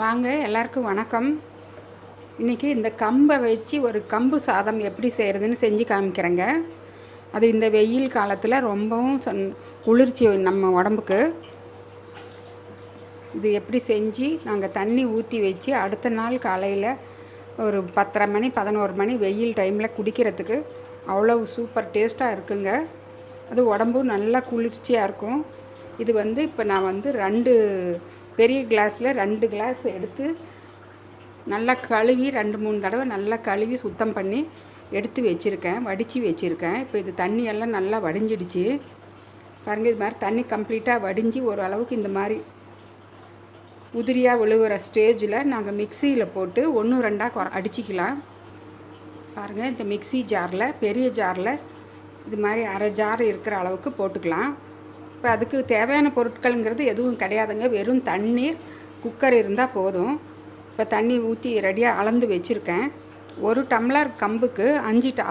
வாங்க எல்லாருக்கும் வணக்கம். இன்றைக்கி இந்த கம்பை வச்சு ஒரு கம்பு சாதம் எப்படி செய்கிறதுன்னு செஞ்சு காமிக்கிறேங்க. அது இந்த வெயில் காலத்தில் ரொம்பவும் குளிர்ச்சி நம்ம உடம்புக்கு. இது எப்படி செஞ்சு நாங்கள் தண்ணி ஊற்றி வச்சு அடுத்த நாள் காலையில் ஒரு 10:30 மணி 11 மணி வெயில் டைமில் குடிக்கிறதுக்கு அவ்வளோ சூப்பர் டேஸ்ட்டாக இருக்குங்க. அது உடம்பும் நல்லா குளிர்ச்சியாக இருக்கும். இது இப்போ நான் 2 பெரிய கிளாஸில் 2 கிளாஸ் எடுத்து நல்லா கழுவி 2-3 தடவை நல்லா கழுவி சுத்தம் பண்ணி எடுத்து வச்சுருக்கேன், வடித்து வச்சுருக்கேன். இப்போ இது தண்ணியெல்லாம் நல்லா வடிஞ்சிடுச்சு பாருங்கள். இது மாதிரி தண்ணி கம்ப்ளீட்டாக வடிஞ்சு ஒரு அளவுக்கு இந்த மாதிரி உதிரியாக விழுகிற ஸ்டேஜில் நாங்கள் மிக்சியில் போட்டு 1-2 அடிச்சிக்கலாம். பாருங்கள், இந்த மிக்சி ஜாரில் பெரிய ஜாரில் இது மாதிரி அரை ஜார் இருக்கிற அளவுக்கு போட்டுக்கலாம். இப்போ அதுக்கு தேவையான பொருட்கள்ங்கிறது எதுவும் கிடையாதுங்க. வெறும் தண்ணீர், குக்கர் இருந்தால் போதும். இப்போ தண்ணி ஊற்றி ரெடியாக அளந்து வச்சுருக்கேன். 1 டம்ளர் கம்புக்கு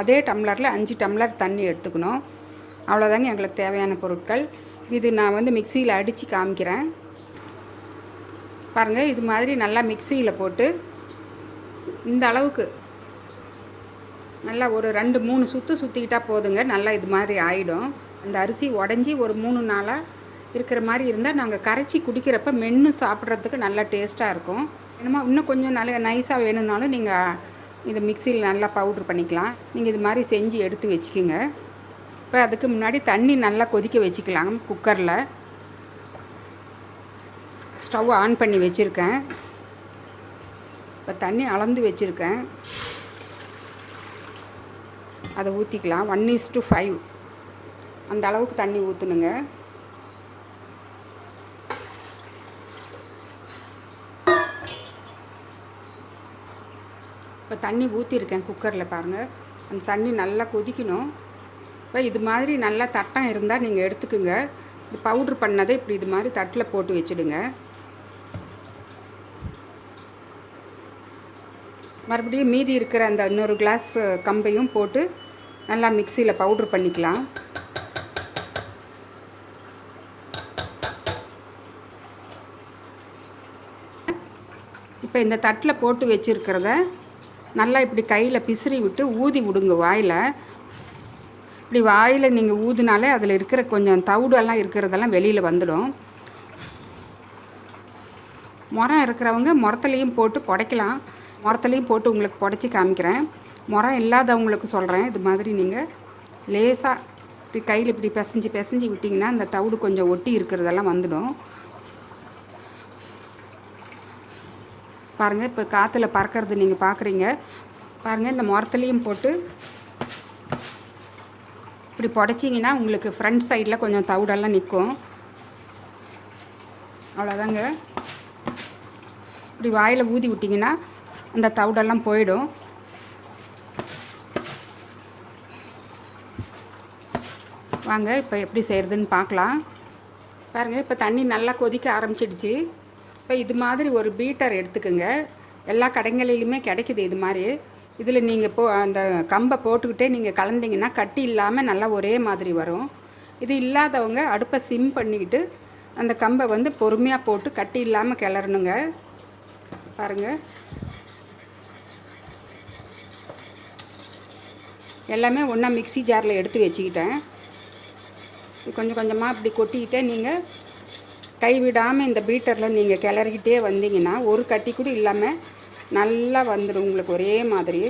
அதே டம்ளரில் 5 டம்ளர் தண்ணி எடுத்துக்கணும். அவ்வளோதாங்க எங்களுக்கு தேவையான பொருட்கள். இது நான் மிக்சியில் அடித்து காமிக்கிறேன் பாருங்கள். இது மாதிரி நல்லா மிக்சியில் போட்டு இந்த அளவுக்கு நல்லா ஒரு 2-3 சுற்றிக்கிட்டால் போதுங்க. நல்லா இது மாதிரி ஆகிடும். அந்த அரிசி உடஞ்சி ஒரு 3 நாளாக இருக்கிற மாதிரி இருந்தால் நாங்கள் கரைச்சி குடிக்கிறப்ப மென்று சாப்பிட்றதுக்கு நல்லா டேஸ்ட்டாக இருக்கும். என்னமோ இன்னும் கொஞ்சம் நல்லா நைஸாக வேணும்னாலும் நீங்கள் இதை மிக்சியில் நல்லா பவுட்ரு பண்ணிக்கலாம். நீங்கள் இது மாதிரி செஞ்சு எடுத்து வச்சுக்கோங்க. இப்போ அதுக்கு முன்னாடி தண்ணி நல்லா கொதிக்க வச்சுக்கலாம். குக்கரில் ஸ்டவ் ஆன் பண்ணி வச்சுருக்கேன். இப்போ தண்ணி அளந்து வச்சுருக்கேன். அதை ஊற்றிக்கலாம். 1:5 அந்த அளவுக்கு தண்ணி ஊற்றணுங்க. இப்போ தண்ணி ஊற்றிருக்கேன் குக்கரில் பாருங்கள். அந்த தண்ணி நல்லா கொதிக்கணும். இப்போ இது மாதிரி நல்லா தட்டம் இருந்தால் நீங்கள் எடுத்துக்குங்க. இது பவுட்ரு பண்ணதை இப்படி இது மாதிரி தட்டில் போட்டு வச்சுடுங்க. மறுபடியும் மீதி இருக்கிற அந்த இன்னொரு கிளாஸ் கம்பையும் போட்டு நல்லா மிக்சியில் பவுட்ரு பண்ணிக்கலாம். இப்போ இந்த தட்டில் போட்டு வச்சுருக்கிறத நல்லா இப்படி கையில் பிசிறி விட்டு ஊதி விடுங்க வாயில். இப்படி வாயில் நீங்கள் ஊதினாலே அதில் இருக்கிற கொஞ்சம் தவிடெல்லாம் இருக்கிறதெல்லாம் வெளியில் வந்துடும். முறம் இருக்கிறவங்க முறத்துலேயும் போட்டு புடைக்கலாம். முறத்துலேயும் போட்டு உங்களுக்கு புடைச்சி காமிக்கிறேன். முறம் இல்லாதவங்களுக்கு சொல்கிறேன். இது மாதிரி நீங்கள் லேசாக இப்படி கையில் இப்படி பிசைஞ்சு விட்டிங்கன்னா அந்த தவிடு கொஞ்சம் ஒட்டி இருக்கிறதெல்லாம் வந்துடும். பாருங்கள், இப்போ காற்றுல பறக்கிறது நீங்கள் பார்க்குறீங்க பாருங்கள். இந்த முறத்துலேயும் போட்டு இப்படி புடைச்சிங்கன்னா உங்களுக்கு ஃப்ரண்ட் சைடில் கொஞ்சம் தவிடெல்லாம் நிற்கும். அவ்வளோதாங்க. இப்படி வாயில் ஊதி விட்டிங்கன்னா அந்த தவிடெல்லாம் போயிடும். வாங்க இப்போ எப்படி செய்கிறதுன்னு பார்க்கலாம். பாருங்கள், இப்போ தண்ணி நல்லா கொதிக்க ஆரம்பிச்சிடுச்சு. இப்போ இது மாதிரி ஒரு பீட்டர் எடுத்துக்கோங்க. எல்லா கடைகளிலுமே கிடைக்குது இது மாதிரி. இதில் நீங்கள் அந்த கம்பை போட்டுக்கிட்டே நீங்கள் கலந்திங்கன்னா கட்டி இல்லாமல் நல்லா ஒரே மாதிரி வரும். இது இல்லாதவங்க அடுப்பை சிம் பண்ணிக்கிட்டு அந்த கம்பை பொறுமையாக போட்டு கட்டி இல்லாமல் கிளறணுங்க. பாருங்கள், எல்லாமே ஒன்றா மிக்சி ஜாரில் எடுத்து வச்சுக்கிட்டேன். கொஞ்சம் கொஞ்சமாக இப்படி கொட்டிக்கிட்டே நீங்கள் கைவிடாமல் இந்த பீட்டரில் நீங்கள் கிளறிக்கிட்டே வந்தீங்கன்னா ஒரு கட்டி கூட இல்லாமல் நல்லா வந்துடும் உங்களுக்கு ஒரே மாதிரி.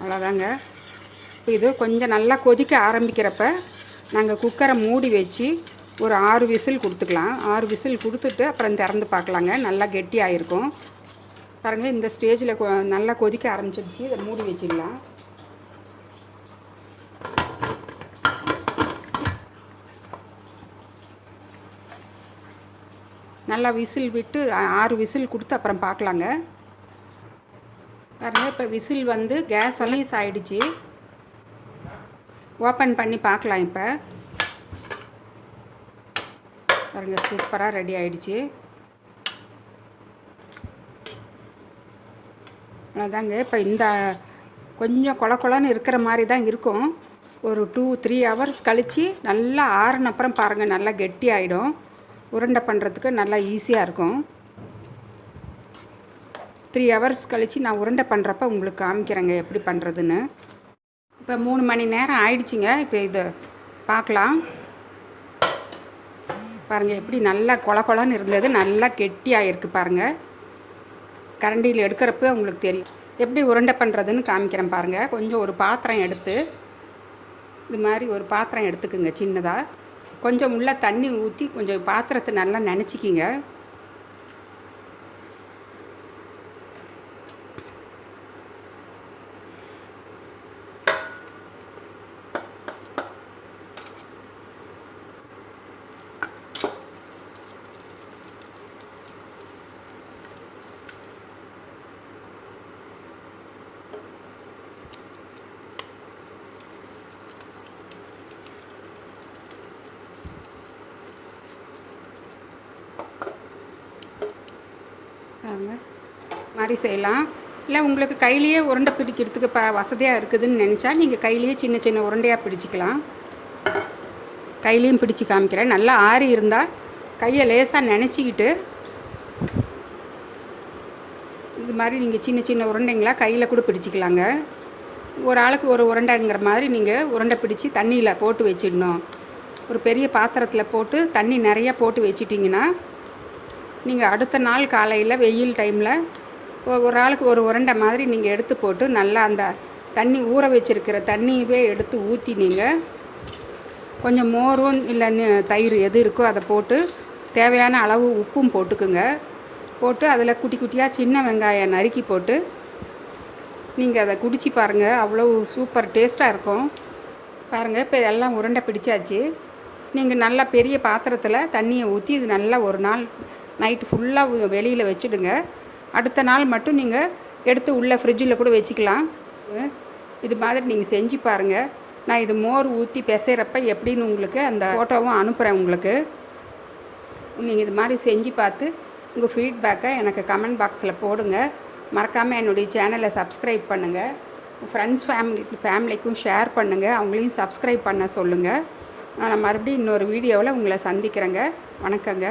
அவ்வளோதாங்க. இப்போ இது கொஞ்சம் நல்லா கொதிக்க ஆரம்பிக்கிறப்ப நாங்கள் குக்கரை மூடி வச்சு ஒரு 6 விசில் கொடுத்துக்கலாம். 6 விசில் கொடுத்துட்டு அப்புறம் திறந்து பார்க்கலாங்க. நல்லா கெட்டியாக இருக்கும் பாருங்கள். இந்த ஸ்டேஜில் நல்லா கொதிக்க ஆரம்பிச்சிடுச்சு. இதை மூடி வச்சிடலாம். நல்லா விசில் விட்டு 6 விசில் கொடுத்து அப்புறம் பார்க்கலாங்க. பாருங்கள், இப்போ விசில் வந்து கேஸ் ரிலீஸ் ஆகிடுச்சு. ஓப்பன் பண்ணி பார்க்கலாம். இப்போ பாருங்கள், சூப்பராக ரெடி ஆகிடுச்சு. அதாங்க, இப்போ இந்த கொஞ்சம் கொலன்னு இருக்கிற மாதிரி தான் இருக்கும். ஒரு 2-3 ஹவர்ஸ் கழித்து நல்லா ஆறுன அப்புறம் பாருங்கள், நல்லா கெட்டி ஆகிடும். உருண்டை பண்ணுறதுக்கு நல்லா ஈஸியாக இருக்கும். 3 ஹவர்ஸ் கழித்து நான் உருண்டை பண்ணுறப்ப உங்களுக்கு காமிக்கிறேங்க எப்படி பண்ணுறதுன்னு. இப்போ 3 மணி நேரம் ஆயிடுச்சுங்க. இப்போ இதை பார்க்கலாம். பாருங்கள், எப்படி நல்லா கொலன்னு இருந்தது, நல்லா கெட்டி ஆகிருக்கு பாருங்கள். கரண்டியில் எடுக்கிறப்ப உங்களுக்கு தெரியும் எப்படி உருண்டை பண்ணுறதுன்னு காமிக்கிறேன் பாருங்கள். கொஞ்சம் ஒரு பாத்திரம் எடுத்து, இது மாதிரி ஒரு பாத்திரம் எடுத்துக்குங்க சின்னதாக. கொஞ்சம் உள்ள தண்ணி ஊற்றி கொஞ்சம் பாத்திரத்தை நல்லா நனைச்சிக்கிங்க. மாதிரி செய்யலாம். இல்லை உங்களுக்கு கையிலேயே உருண்டை பிடிக்கிறதுக்கு வசதியாக இருக்குதுன்னு நினச்சா நீங்கள் கையிலேயே சின்ன சின்ன உருண்டையாக பிடிச்சிக்கலாம். கையிலையும் பிடிச்சி காமிக்கிறேன். நல்லா ஆறி இருந்தால் கையை லேசாக நினச்சிக்கிட்டு இது மாதிரி நீங்கள் சின்ன சின்ன உருண்டைங்களாக கையில் கூட பிடிச்சிக்கலாங்க. ஒரு ஆளுக்கு ஒரு உருண்டைங்கிற மாதிரி நீங்கள் உருண்டை பிடிச்சி தண்ணியில் போட்டு வச்சிடணும். ஒரு பெரிய பாத்திரத்தில் போட்டு தண்ணி நிறையா போட்டு வச்சிட்டிங்கன்னா நீங்கள் அடுத்த நாள் காலையில் வெயில் டைமில் ஒரு ஆளுக்கு ஒரு உருண்டை மாதிரி நீங்கள் எடுத்து போட்டு நல்லா அந்த தண்ணி ஊற வச்சுருக்கிற தண்ணியவே எடுத்து ஊற்றி நீங்கள் கொஞ்சம் மோரும் இல்லை தயிர் எது இருக்கோ அதை போட்டு தேவையான அளவு உப்பும் போட்டுக்குங்க. போட்டு அதில் குட்டி குட்டியாக சின்ன வெங்காயம் நறுக்கி போட்டு நீங்கள் அதை குடிச்சு பாருங்கள். அவ்வளோ சூப்பர் டேஸ்ட்டாக இருக்கும். பாருங்கள், இப்போ எல்லாம் உருண்டை பிடிச்சாச்சு. நீங்கள் நல்லா பெரிய பாத்திரத்தில் தண்ணியை ஊற்றி இது நல்லா ஒரு நாள் நைட்டு ஃபுல்லாக வெளியில் வச்சுடுங்க. அடுத்த நாள் மட்டும் நீங்கள் எடுத்து உள்ளே ஃப்ரிட்ஜில் கூட வச்சுக்கலாம். இது மாதிரி நீங்கள் செஞ்சு பாருங்கள். நான் இது மோர் ஊற்றி பிசைகிறப்ப எப்படின்னு உங்களுக்கு அந்த ஃபோட்டோவும் அனுப்புகிறேன் உங்களுக்கு. நீங்கள் இது மாதிரி செஞ்சு பார்த்து உங்கள் ஃபீட்பேக்கை எனக்கு கமெண்ட் பாக்ஸில் போடுங்க. மறக்காமல் என்னுடைய சேனலை சப்ஸ்கிரைப் பண்ணுங்கள். ஃப்ரெண்ட்ஸ் ஃபேமிலிக்கும் ஷேர் பண்ணுங்கள். அவங்களையும் சப்ஸ்கிரைப் பண்ண சொல்லுங்கள். நான் மறுபடியும் இன்னொரு வீடியோவில் உங்களை சந்திக்கிறேங்க. வணக்கங்க.